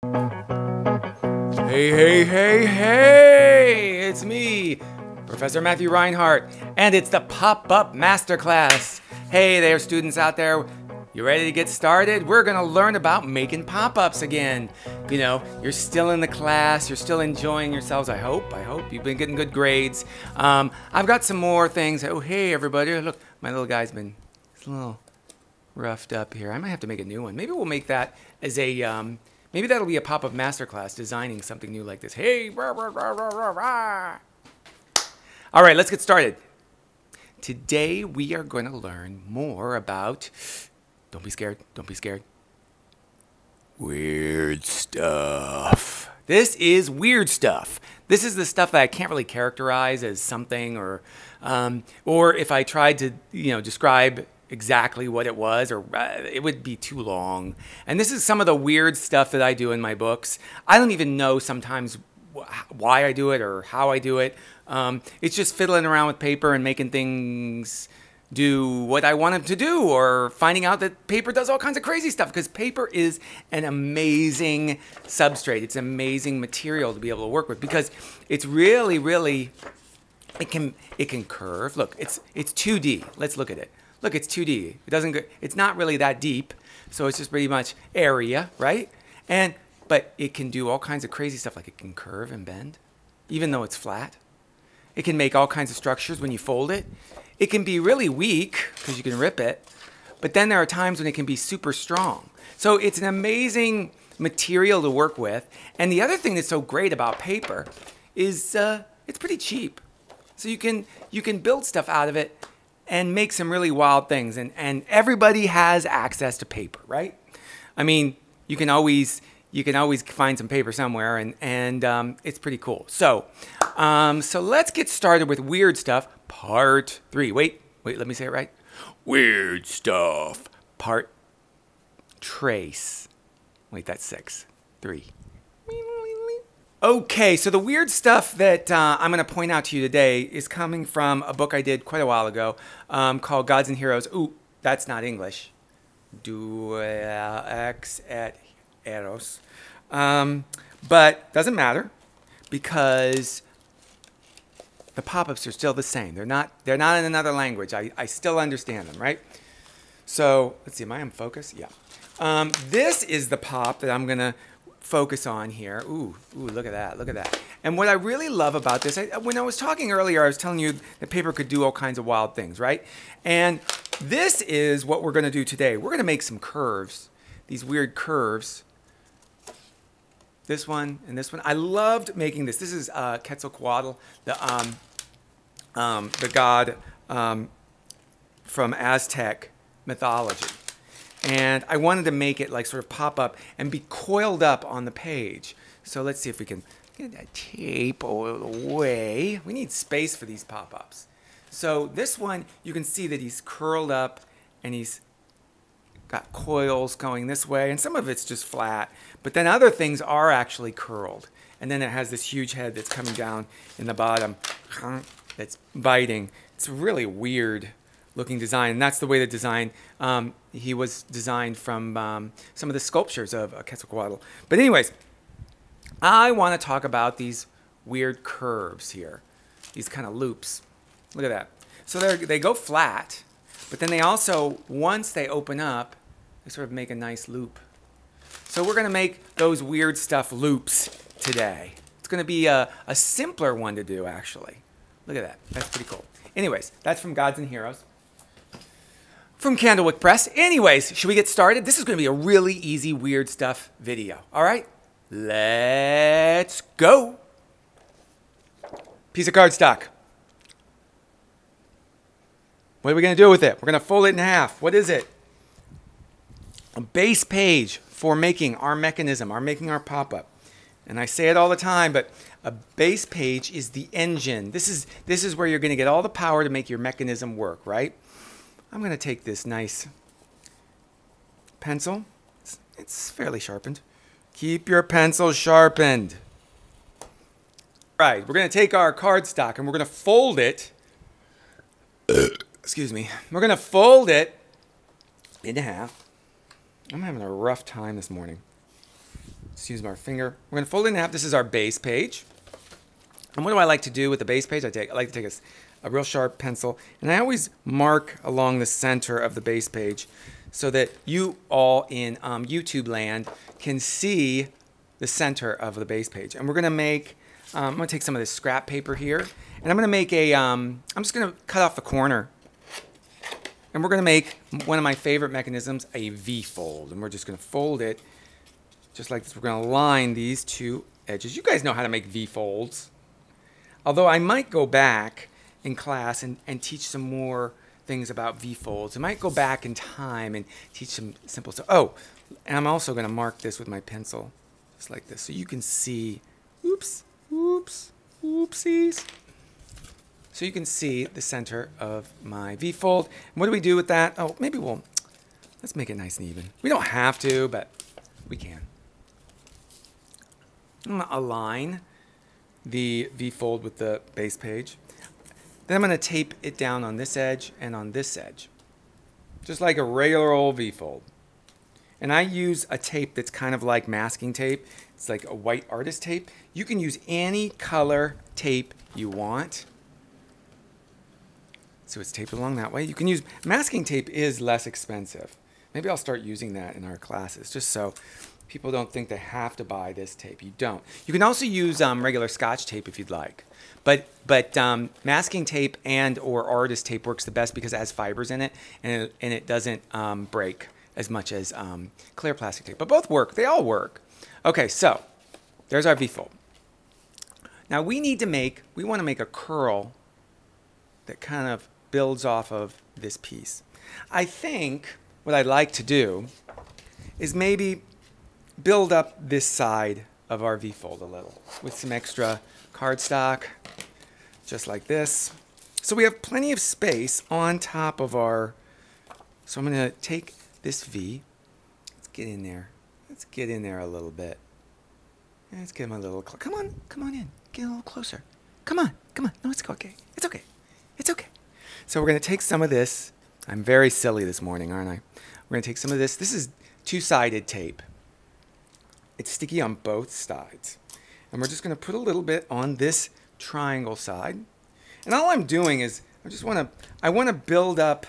Hey, it's me, Professor Matthew Reinhart, and it's the Pop-Up Masterclass. Hey there, students out there. You ready to get started? We're going to learn about making pop-ups again. You know, you're still in the class. You're still enjoying yourselves, I hope. You've been getting good grades. I've got some more things. Oh, hey, everybody. Look, my little guy's been a little roughed up here. I might have to make a new one. Maybe we'll make that as a... maybe that'll be a pop-up masterclass, designing something new like this. Hey, rah, rah, rah, rah, rah, rah. All right, let's get started. Today we are going to learn more about, don't be scared, weird stuff. This is weird stuff. This is the stuff that I can't really characterize as something, or if I tried to, describe exactly what it was, or it would be too long. And this is some of the weird stuff that I do in my books. I don't even know sometimes why I do it or how I do it. It's just fiddling around with paper and making things do what I want them to do, or finding out that paper does all kinds of crazy stuff, because paper is an amazing substrate. It's an amazing material to be able to work with, because it's really it can curve. Look, it's 2D. Let's look at it. Look, it's 2D. It's not really that deep, so it's just pretty much area, right? But it can do all kinds of crazy stuff, like it can curve and bend, even though it's flat. It can make all kinds of structures when you fold it. It can be really weak, because you can rip it, but then there are times when it can be super strong. So it's an amazing material to work with. And the other thing that's so great about paper is it's pretty cheap. So you can build stuff out of it and make some really wild things. And everybody has access to paper, right? I mean, you can always find some paper somewhere, and it's pretty cool. So let's get started with weird stuff, part 3. Wait, let me say it right. Weird stuff, part trace. Wait, that's 6. 3. Okay, so the weird stuff that I'm going to point out to you today is coming from a book I did quite a while ago called Gods and Heroes. Ooh, that's not English. Duex et Eros. But doesn't matter, because the pop-ups are still the same. They're not in another language. I still understand them, right? So let's see, am I in focus? Yeah. This is the pop that I'm going to focus on here. Ooh, look at that. And what I really love about this, when I was talking earlier, I was telling you that paper could do all kinds of wild things, right? And this is what we're going to do today. We're going to make some curves, these weird curves. This one and this one. I loved making this. This is Quetzalcoatl, the god from Aztec mythology. And I wanted to make it like sort of pop up and be coiled up on the page. So let's see if we can get that tape away. We need space for these pop-ups. So this one, you can see that he's curled up and he's got coils going this way, and some of it's just flat. But then other things are actually curled. And then it has this huge head that's coming down in the bottom that's biting. It's a really weird looking design, and that's the way the design, he was designed from some of the sculptures of Quetzalcoatl. But anyways, I want to talk about these weird curves here, these kind of loops. Look at that. So they go flat, but then they also, once they open up, they sort of make a nice loop. So we're going to make those weird stuff loops today. It's going to be a simpler one to do, actually. Look at that. That's pretty cool. Anyways, that's from Gods and Heroes, from Candlewick Press. Anyways, should we get started? This is going to be a really easy weird stuff video. All right? Let's go. Piece of cardstock. What are we going to do with it? We're going to fold it in half. What is it? A base page for making our mechanism, making our pop-up. And I say it all the time, but a base page is the engine. This is where you're going to get all the power to make your mechanism work, right? I'm going to take this nice pencil. It's fairly sharpened. Keep your pencil sharpened. All right, we're going to take our cardstock and we're going to fold it. Excuse me. We're going to fold it in half. I'm having a rough time this morning. Just use our finger. We're going to fold it in half. This is our base page. And what do I like to do with the base page? I like to take a real sharp pencil, and I always mark along the center of the base page so that you all in YouTube land can see the center of the base page. And we're going to make, I'm going to take some of this scrap paper here, and I'm going to make a, I'm just going to cut off the corner. And we're going to make one of my favorite mechanisms, a V-fold. And we're just going to fold it just like this. We're going to line these two edges. You guys know how to make V-folds. Although I might go back in class and teach some more things about V-folds. I might go back in time and teach some simple stuff. Oh, and I'm also going to mark this with my pencil, just like this, so you can see, oops, oops, oopsies. So you can see the center of my V-fold. And what do we do with that? Oh, maybe let's make it nice and even. We don't have to, but we can. I'm going to align the V-fold with the base page. Then I'm going to tape it down on this edge and on this edge, just like a regular old V-fold. And I use a tape that's kind of like masking tape. It's like a white artist tape. You can use any color tape you want. So it's taped along that way. You can use, masking tape is less expensive. Maybe I'll start using that in our classes, just so people don't think they have to buy this tape. You don't. You can also use regular Scotch tape if you'd like. But masking tape and or artist tape works the best because it has fibers in it, and it doesn't break as much as clear plastic tape. But both work. They all work. Okay, so there's our V-fold. Now we want to make a curl that kind of builds off of this piece. I think what I'd like to do is maybe build up this side of our V-fold a little with some extra cardstock, just like this. So we have plenty of space on top of our, so I'm going to take this V, let's get in there. Let's get in there a little bit. Let's get him a little, come on in, get a little closer. Come on, no, it's okay, it's okay, it's okay. So we're going to take some of this. I'm very silly this morning, aren't I? We're going to take some of this. This is two-sided tape. It's sticky on both sides. And we're just going to put a little bit on this triangle side. And all I'm doing is I want to build up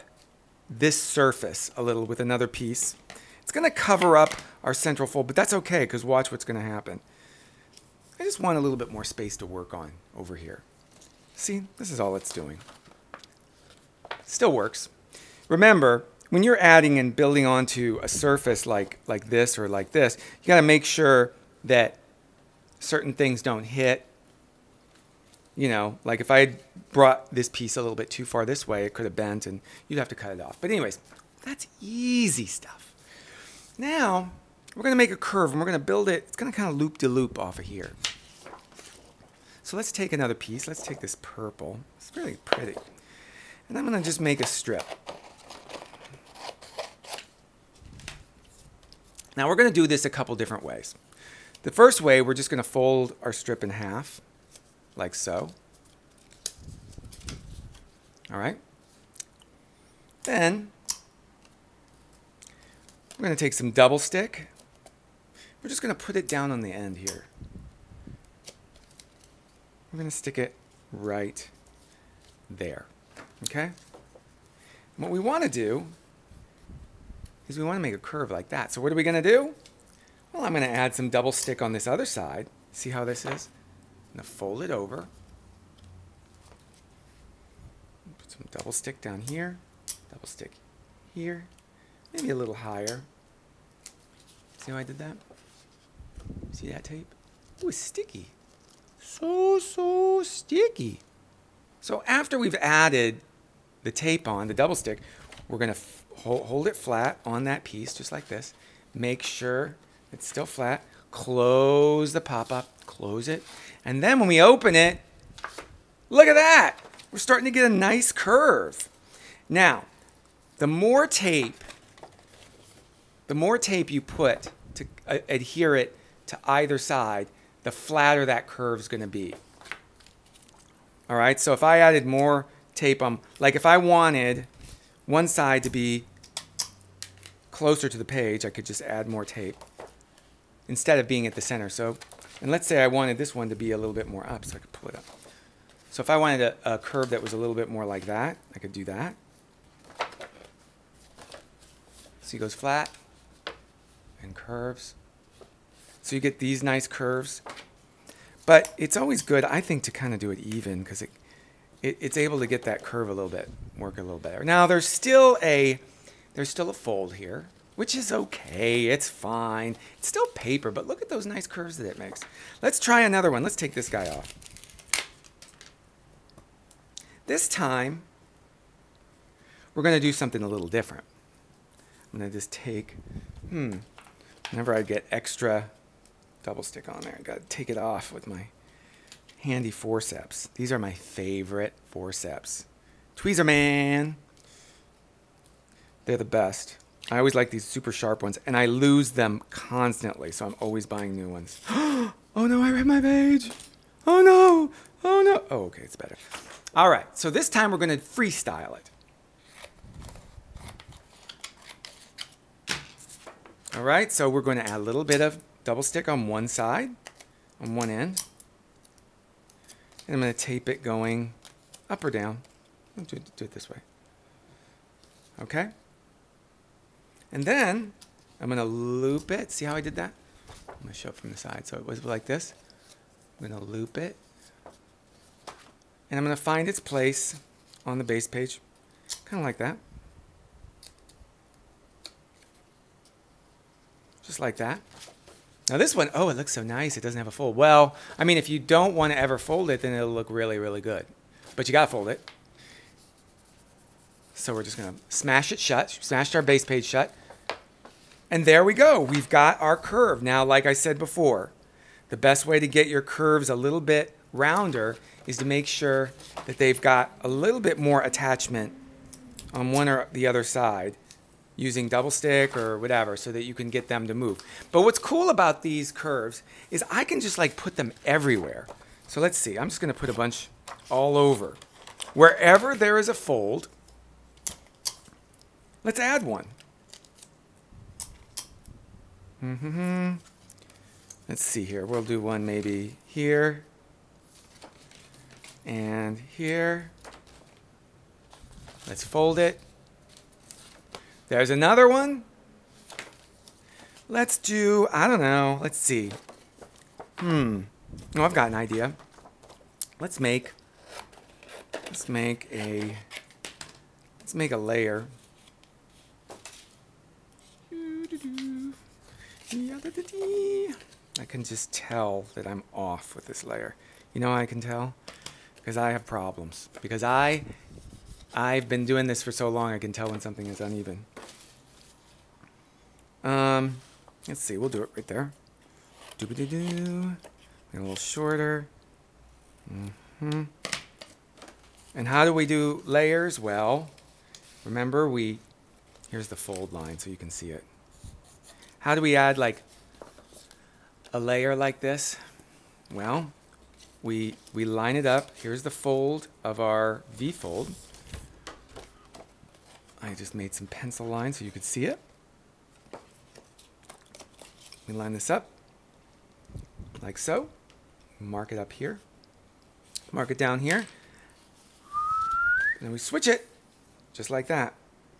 this surface a little with another piece. It's going to cover up our central fold, but that's okay because watch what's going to happen. I just want a little bit more space to work on over here. See, this is all it's doing. Still works. Remember, when you're adding and building onto a surface like this or like this, you got to make sure that certain things don't hit. You know, like if I had brought this piece a little bit too far this way, it could have bent and you'd have to cut it off. But anyways, that's easy stuff. Now, we're going to make a curve and we're going to build it. It's going to kind of loop-de-loop off of here. So let's take another piece. Let's take this purple. It's really pretty. And I'm going to just make a strip. Now we're going to do this a couple different ways. The first way, we're just going to fold our strip in half, like so. All right. Then we're going to take some double stick. We're just going to put it down on the end here. We're going to stick it right there. Okay? And what we want to do is we want to make a curve like that. So what are we going to do? Well, I'm going to add some double stick on this other side. See how this is? I'm going to fold it over. Put some double stick down here. Double stick here. Maybe a little higher. See how I did that? See that tape? Ooh, it's sticky. So sticky. So after we've added the tape on, the double stick, we're going to hold it flat on that piece, just like this. Make sure it's still flat. Close the pop-up. Close it. And then when we open it, look at that. We're starting to get a nice curve. Now, the more tape you put to adhere it to either side, the flatter that curve is going to be. All right, so if I added more tape on, like if I wanted one side to be closer to the page, I could just add more tape. instead of being at the center. So, and let's say I wanted this one to be a little bit more up, so I could pull it up. So if I wanted a curve that was a little bit more like that, I could do that. So he goes flat and curves. So you get these nice curves. But it's always good, I think, to kind of do it even, because it's able to get that curve a little bit, work a little better. Now there's still a fold here, which is okay. It's fine. It's still paper, but look at those nice curves that it makes. Let's try another one. Let's take this guy off. This time, we're going to do something a little different. I'm going to just take, whenever I get extra double stick on there, I got to take it off with my handy forceps. These are my favorite forceps. Tweezerman. They're the best. I always like these super sharp ones, and I lose them constantly, so I'm always buying new ones. Oh no, I read my page. Oh no, oh no. Oh, okay, it's better. All right, so this time we're going to freestyle it. All right, so we're going to add a little bit of double stick on one side, on one end. And I'm going to tape it going up or down. I'll do it this way. Okay? And then I'm going to loop it. See how I did that? I'm going to show it from the side. So it was like this. I'm going to loop it. And I'm going to find its place on the base page. Kind of like that. Just like that. Now this one, oh, it looks so nice. It doesn't have a fold. Well, I mean, if you don't want to ever fold it, then it'll look really, really good. But you got to fold it. So we're just going to smash it shut. Smashed our base page shut. And there we go. We've got our curve. Now, like I said before, the best way to get your curves a little bit rounder is to make sure that they've got a little bit more attachment on one or the other side, using double stick or whatever, so that you can get them to move. But what's cool about these curves is I can just like put them everywhere. So let's see, I'm just going to put a bunch all over. Wherever there is a fold, let's add one. Let's see here, we'll do one maybe here and here. Let's fold it. There's another one. Let's do, I don't know, let's see. Oh, I've got an idea. Let's make a layer. I can just tell that I'm off with this layer. You know how I can tell? Because I have problems. Because I've been doing this for so long, I can tell when something is uneven. Let's see, we'll do it right there. Doobie-doo-doo. A little shorter. And how do we do layers? Well, remember here's the fold line so you can see it. How do we add like a layer like this? Well, we line it up. Here's the fold of our V-fold. I just made some pencil lines so you could see it. We line this up like so. Mark it up here. Mark it down here. And then we switch it just like that.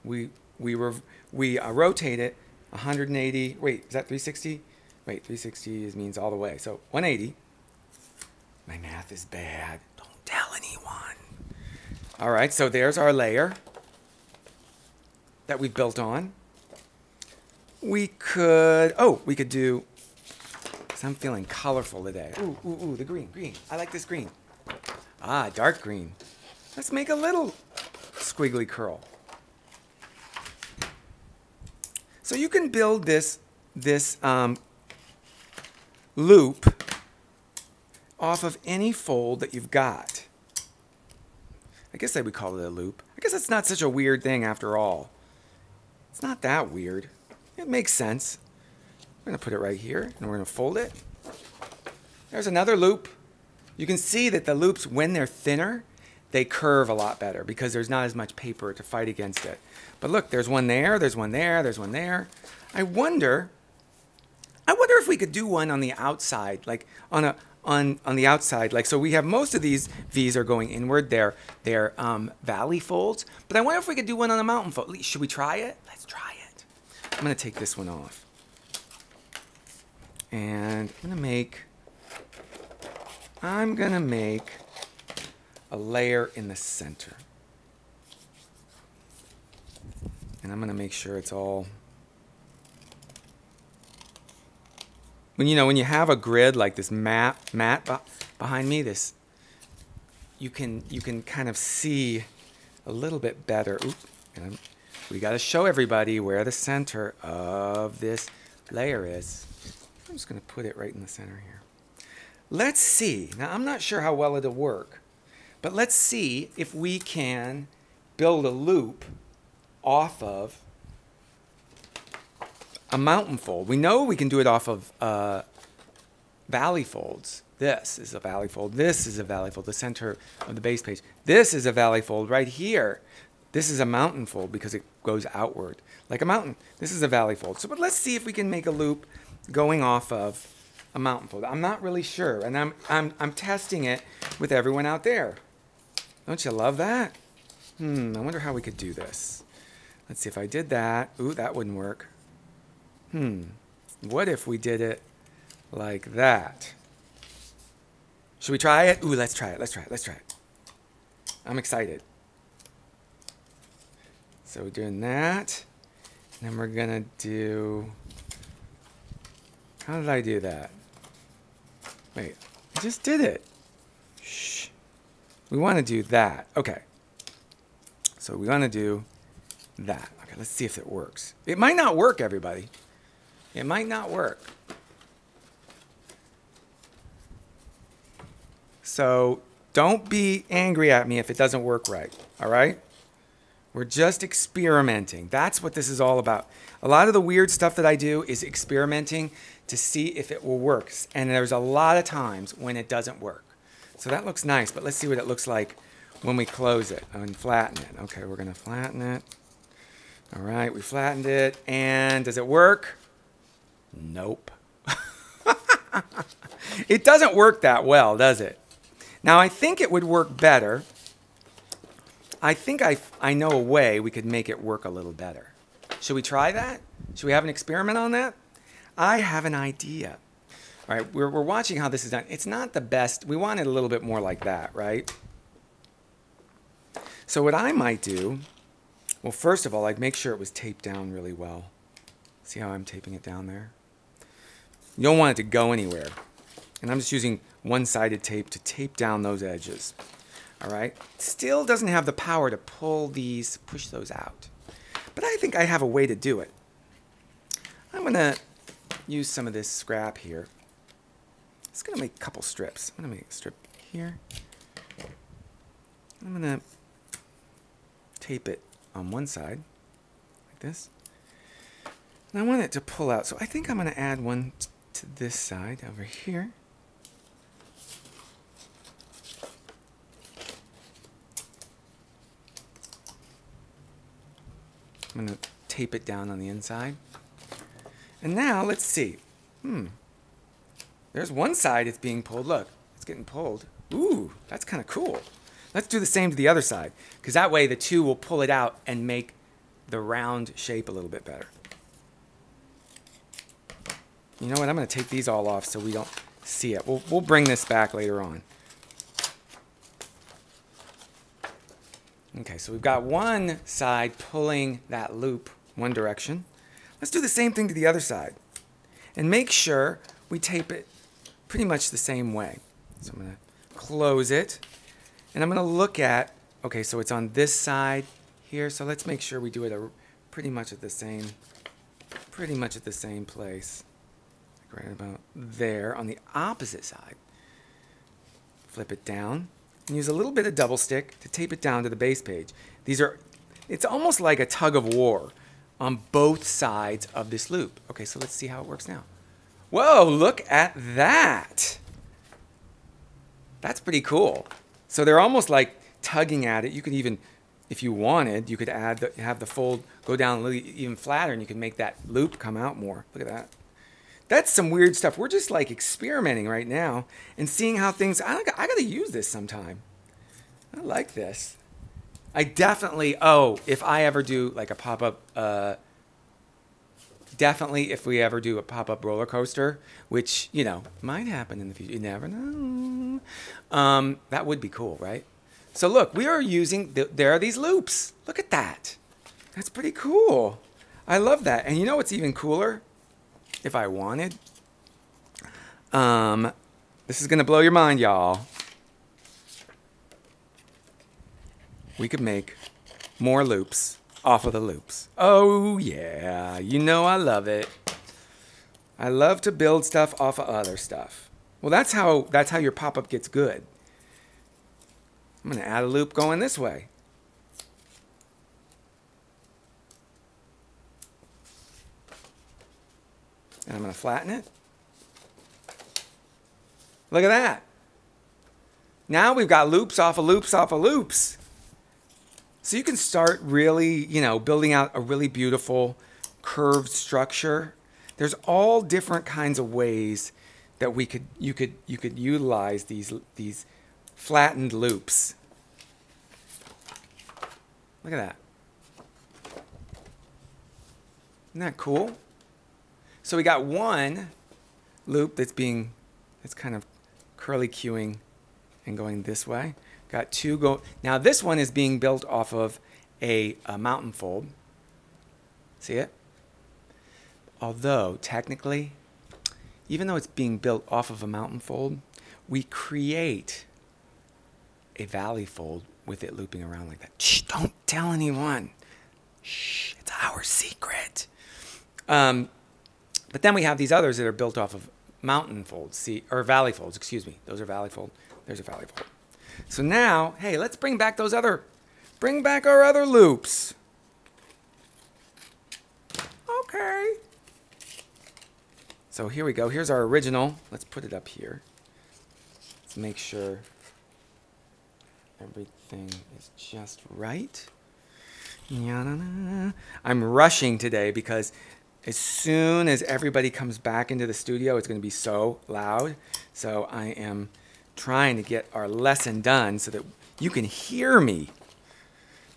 We rotate it 180. Wait, is that 360? Wait, 360 means all the way. So 180. My math is bad. Don't tell anyone. All right, so there's our layer that we built on. We could do, because I'm feeling colorful today. Ooh, the green. I like this green. Ah, dark green. Let's make a little squiggly curl. So you can build this loop off of any fold that you've got. I guess I would call it a loop. I guess it's not such a weird thing after all. It's not that weird. It makes sense. We're going to put it right here, and we're going to fold it. There's another loop. You can see that the loops, when they're thinner, they curve a lot better because there's not as much paper to fight against it. But look, there's one there, there's one there, there's one there. I wonder I wonder if we could do one on the outside, like on the outside. Like, so we have most of these V's are going inward. They're valley folds. But I wonder if we could do one on a mountain fold. Should we try it? Let's try it. I'm going to take this one off. And I'm going to make a layer in the center. And I'm going to make sure it's all... When you have a grid like this mat behind me, you can kind of see a little bit better. Oops, and we got to show everybody where the center of this layer is. I'm just going to put it right in the center here. Let's see. Now, I'm not sure how well it'll work, but let's see if we can build a loop off of a mountain fold. We know we can do it off of valley folds. This is a valley fold. This is a valley fold, the center of the base page. This is a valley fold right here. This is a mountain fold because it goes outward like a mountain. This is a valley fold. So, but let's see if we can make a loop going off of a mountain fold. I'm not really sure, and I'm testing it with everyone out there. Don't you love that? I wonder how we could do this. Let's see if I did that. Ooh, that wouldn't work. What if we did it like that? Should we try it? Ooh, let's try it. Let's try it. Let's try it. I'm excited. So we're doing that. And then we're going to do... How did I do that? Wait, I just did it. Shh. We want to do that. Okay. So we want to do that. Okay, let's see if it works. It might not work, everybody. It might not work. So don't be angry at me if it doesn't work right, all right? We're just experimenting. That's what this is all about. A lot of the weird stuff that I do is experimenting to see if it will work. And there's a lot of times when it doesn't work. So that looks nice, but let's see what it looks like when we close it and flatten it. Okay, we're going to flatten it. All right, we flattened it. And does it work? Nope. It doesn't work that well, does it? Now, I think it would work better. I think I know a way we could make it work a little better. Should we try that? Should we have an experiment on that? I have an idea. All right, we're watching how this is done. It's not the best. We want it a little bit more like that, right? So what I might do, well, first of all, I'd make sure it was taped down really well. See how I'm taping it down there? You don't want it to go anywhere. And I'm just using one-sided tape to tape down those edges. All right? Still doesn't have the power to push those out. But I think I have a way to do it. I'm going to use some of this scrap here. It's going to make a couple strips. I'm going to make a strip here. I'm going to tape it on one side, like this. And I want it to pull out. So I think I'm going to add one to this side over here. I'm going to tape it down on the inside. And now, let's see. There's one side it's being pulled. Look, it's getting pulled. Ooh, that's kind of cool. Let's do the same to the other side, because that way the two will pull it out and make the round shape a little bit better. You know what? I'm going to take these all off so we don't see it. We'll bring this back later on. Okay, so we've got one side pulling that loop one direction. Let's do the same thing to the other side. And make sure we tape it pretty much the same way. So I'm going to close it. And I'm going to look at, okay, so it's on this side here. So let's make sure we do it pretty much at the same place. Like right about there on the opposite side. Flip it down. And use a little bit of double stick to tape it down to the base page. It's almost like a tug of war on both sides of this loop. Okay, so let's see how it works now. Whoa, look at that. That's pretty cool. So they're almost like tugging at it. You could even, if you wanted, you could have the fold go down a little even flatter, and you could make that loop come out more. Look at that. That's some weird stuff. We're just like experimenting right now and seeing how things, I got to use this sometime. I like this. I definitely, if I ever do like a pop-up, definitely if we ever do a pop-up roller coaster, which, you know, might happen in the future. You never know. That would be cool, right? So look, we are using, there are these loops. Look at that. That's pretty cool. I love that. And you know what's even cooler? If I wanted, this is going to blow your mind, y'all. We could make more loops off of the loops. Oh, yeah. You know I love it. I love to build stuff off of other stuff. Well, that's how your pop-up gets good. I'm going to add a loop going this way. And I'm going to flatten it. Look at that. Now we've got loops off of loops off of loops. So you can start really, you know, building out a really beautiful curved structure. There's all different kinds of ways that you could utilize these flattened loops. Look at that. Isn't that cool? So we got one loop that's kind of curly cueing and going this way. Got two go. Now this one is being built off of a mountain fold. See it? Although technically, even though it's being built off of a mountain fold, we create a valley fold with it looping around like that. Shh, don't tell anyone. Shh, it's our secret. But then we have these others that are built off of mountain folds, see, or valley folds, excuse me. Those are valley fold. There's a valley fold. So now, hey, let's bring back our other loops. Okay. So here we go. Here's our original. Let's put it up here. Let's make sure everything is just right. I'm rushing today because as soon as everybody comes back into the studio, it's going to be so loud. So I am trying to get our lesson done so that you can hear me.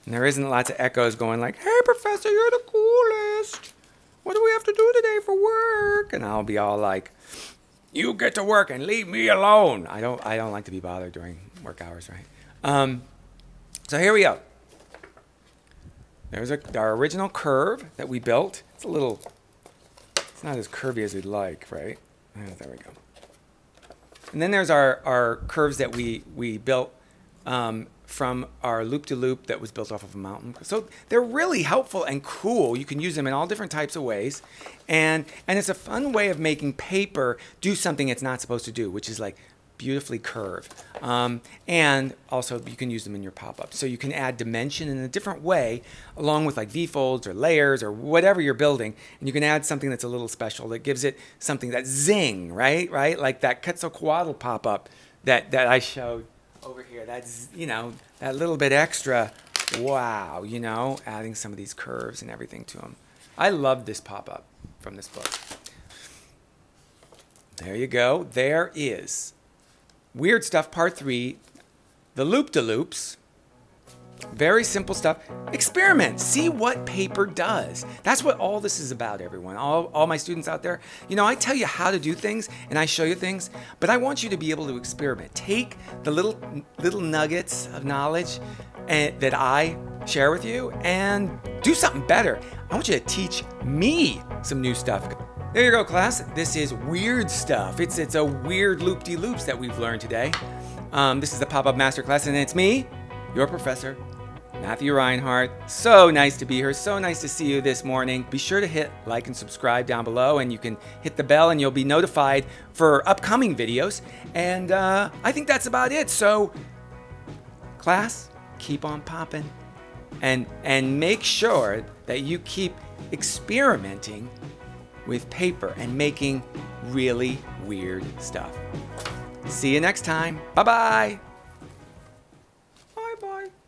And there isn't lots of echoes going like, hey, Professor, you're the coolest. What do we have to do today for work? And I'll be all like, you get to work and leave me alone. I don't like to be bothered during work hours, right? So here we go. There's our original curve that we built. It's not as curvy as we'd like, right? There we go. And then there's our curves that we built from our loop-to-loop that was built off of a mountain. So they're really helpful and cool. You can use them in all different types of ways. And it's a fun way of making paper do something it's not supposed to do, which is like beautifully curved. And also you can use them in your pop-up. So you can add dimension in a different way along with like V-folds or layers or whatever you're building. And you can add something that's a little special that gives it something that zing, right? Like that Quetzalcoatl pop-up that I showed over here. That's, you know, that little bit extra, wow, you know, adding some of these curves and everything to them. I love this pop-up from this book. There you go. There is Weird Stuff Part 3, the loop-to-loops. Very simple stuff. Experiment. See what paper does. That's what all this is about, everyone. All my students out there. You know, I tell you how to do things and I show you things, but I want you to be able to experiment. Take the little nuggets of knowledge that I share with you and do something better. I want you to teach me some new stuff. There you go, class. This is weird stuff. It's a weird loop-de-loops that we've learned today. This is the Pop-Up Masterclass, and it's me, your professor, Matthew Reinhart. So nice to be here. So nice to see you this morning. Be sure to hit like and subscribe down below, and you can hit the bell, and you'll be notified for upcoming videos. And I think that's about it. So, class, keep on popping, and make sure that you keep experimenting with paper and making really weird stuff. See you next time. Bye-bye.